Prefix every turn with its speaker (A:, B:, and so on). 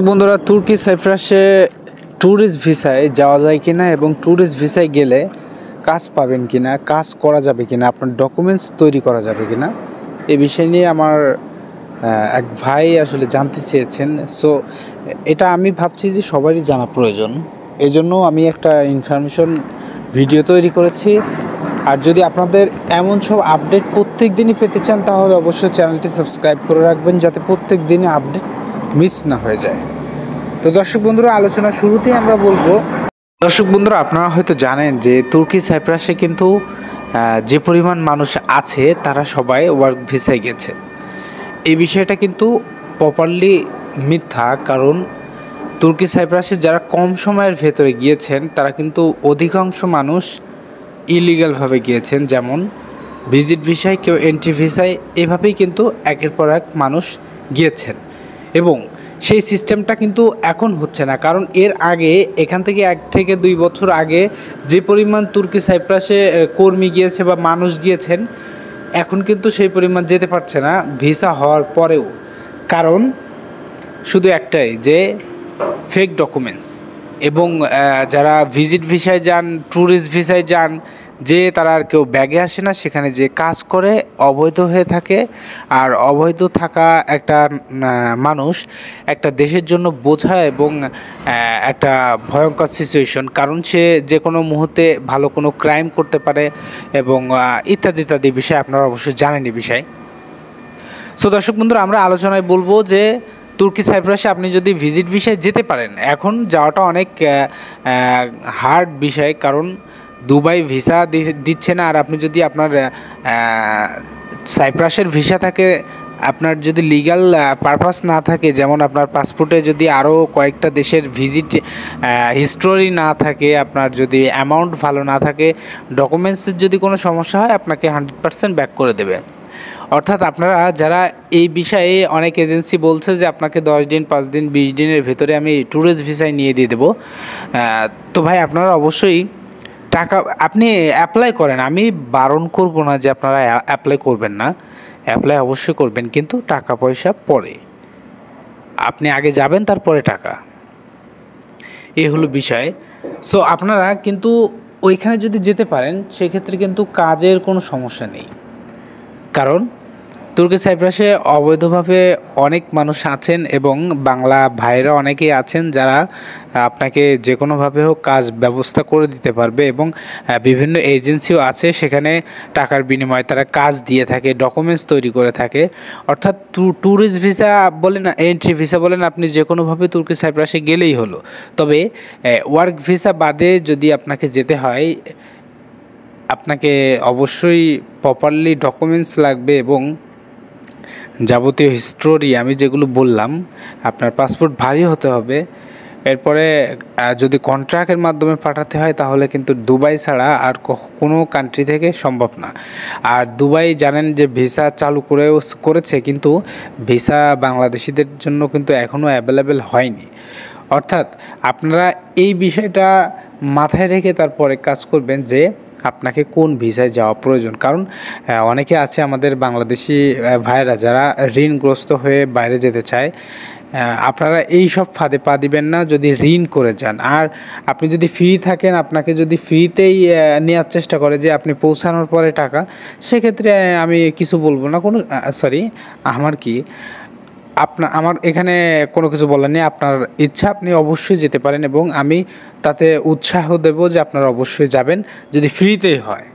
A: বন্ধুরা, তুর্কি সাইপ্রাসে ট্যুরিস্ট ভিসায় যাওয়া যায় কিনা এবং ট্যুরিস্ট ভিসায় গেলে কাজ পাবেন কিনা, কাজ করা যাবে কিনা, আপনার ডকুমেন্টস তৈরি করা যাবে কিনা, এই বিষয় নিয়ে আমার এক ভাই আসলে জানতে চেয়েছেন। সো এটা আমি ভাবছি যে সবারই জানা প্রয়োজন, এজন্য আমি একটা ইনফরমেশন ভিডিও তৈরি করেছি। আর যদি আপনাদের এমন সব আপডেট প্রত্যেক দিনই পেতে চান তাহলে অবশ্যই চ্যানেলটি সাবস্ক্রাইব করে রাখবেন, যাতে প্রত্যেক দিনই আপডেট মিস না হয়ে যায়। তো দর্শক বন্ধুরা, আলোচনা শুরুতেই আমরা বলবো, দর্শক বন্ধুরা আপনারা হয়তো জানেন যে তুর্কি সাইপ্রাসে কিন্তু যে পরিমাণ মানুষ আছে তারা সবাই ওয়ার্ক ভিসায় গেছে। এই বিষয়টা কিন্তু প্রপারলি মিথ্যা, কারণ তুর্কি সাইপ্রাসে যারা কম সময়ের ভেতরে গিয়েছেন তারা কিন্তু অধিকাংশ মানুষ ইলিগালভাবে গিয়েছেন, যেমন ভিজিট ভিসায়, কেউ এন্ট্রি ভিসায়, এভাবেই কিন্তু একের পর এক মানুষ গিয়েছেন। এবং সেই সিস্টেমটা কিন্তু এখন হচ্ছে না, কারণ এর আগে এখান থেকে 1 থেকে 2 বছর আগে যে পরিমাণ তুর্কি সাইপ্রাসে কর্মী গিয়েছে বা মানুষ গিয়েছেন, এখন কিন্তু সেই পরিমাণ যেতে পারছে না ভিসা হওয়ার পরেও। কারণ শুধু একটাই, যে ফেক ডকুমেন্টস। এবং যারা ভিজিট ভিসায় যান, ট্যুরিস্ট ভিসায় যান, যে তারা আর কেউ ব্যাগে আসে না, সেখানে যে কাজ করে অবৈধ হয়ে থাকে। আর অবৈধ থাকা একটা মানুষ একটা দেশের জন্য বোঝা এবং একটা ভয়ঙ্কর সিচুয়েশন, কারণ সে যে কোনো মুহূর্তে ভালো কোনো ক্রাইম করতে পারে এবং ইত্যাদি ইত্যাদি বিষয় আপনারা অবশ্যই জানেনই বিষয়। সো দর্শক বন্ধুরা, আমরা আলোচনায় বলবো যে তুর্কি সাইপ্রাসে আপনি যদি ভিজিট ভিসায় যেতে পারেন, এখন যাওয়াটা অনেক হার্ড বিষয়, কারণ দুবাই ভিসা দিচ্ছে না। আর আপনি যদি আপনার সাইপ্রাসের ভিসা থাকে, আপনার যদি লিগ্যাল পারপাস না থাকে, যেমন আপনার পাসপোর্টে যদি আরও কয়েকটা দেশের ভিজিট হিস্টোরি না থাকে, আপনার যদি অ্যামাউন্ট ভালো না থাকে, ডকুমেন্টসের যদি কোনো সমস্যা হয়, আপনাকে 100% ব্যাক করে দেবে। অর্থাৎ আপনারা যারা এই বিষয়ে, অনেক এজেন্সি বলছে যে আপনাকে 10 দিন, 5 দিন, 20 দিনের ভেতরে আমি ট্যুরিস্ট ভিসায় নিয়ে দিয়ে দেবো। তো ভাই, আপনারা অবশ্যই টাকা আপনি অ্যাপ্লাই করেন, আমি বারণ করব না যে আপনারা অ্যাপ্লাই করবেন না, অ্যাপ্লাই অবশ্যই করবেন, কিন্তু টাকা পয়সা পরে। আপনি আগে যাবেন, তারপরে টাকা, এই হলো বিষয়। সো আপনারা কিন্তু ওইখানে যদি যেতে পারেন, সেক্ষেত্রে কিন্তু কাজের কোনো সমস্যা নেই। কারণ তুর্কি সাইপ্রাসে অবৈধভাবে অনেক মানুষ আছেন এবং বাংলা ভাইরা অনেকেই আছেন, যারা আপনাকে যে কোনোভাবে হোক কাজ ব্যবস্থা করে দিতে পারবে। এবং বিভিন্ন এজেন্সিও আছে, সেখানে টাকার বিনিময়ে তারা কাজ দিয়ে থাকে, ডকুমেন্টস তৈরি করে থাকে। অর্থাৎ ট্যুরিস্ট ভিসা বলেন, এন্ট্রি ভিসা বলেন, আপনি যে কোনোভাবে তুর্কি সাইপ্রাসে গেলেই হলো। তবে ওয়ার্ক ভিসা বাদে যদি আপনাকে যেতে হয়, আপনাকে অবশ্যই প্রপারলি ডকুমেন্টস লাগবে এবং যাবতীয় হিস্টোরি আমি যেগুলো বললাম, আপনার পাসপোর্ট ভারী হতে হবে। এরপরে যদি কন্ট্রাক্টের মাধ্যমে পাঠাতে হয়, তাহলে কিন্তু দুবাই ছাড়া আর কোনো কান্ট্রি থেকে সম্ভব না। আর দুবাই জানেন যে ভিসা চালু করেছে, কিন্তু ভিসা বাংলাদেশিদের জন্য কিন্তু এখনও অ্যাভেলেবেল হয়নি। অর্থাৎ আপনারা এই বিষয়টা মাথায় রেখে তারপরে কাজ করবেন যে আপনাকে কোন ভিসায় যাওয়া প্রয়োজন। কারণ অনেকে আছে আমাদের বাংলাদেশি ভাইয়েরা, যারা ঋণগ্রস্ত হয়ে বাইরে যেতে চায়। আপনারা এই সব ফাঁদে পা দিবেন না যদি ঋণ করে যান। আর আপনি যদি ফ্রি থাকেন, আপনাকে যদি ফ্রিতেই নেওয়ার চেষ্টা করে যে আপনি পৌঁছানোর পরে টাকা, সেক্ষেত্রে আমি কিছু বলবো না, আমার এখানে কোনো কিছু বলার নেই। আপনার ইচ্ছা, আপনি অবশ্যই যেতে পারেন এবং আমি তাতে উৎসাহ দেব যে আপনারা অবশ্যই যাবেন, যদি ফ্রিতেই হয়।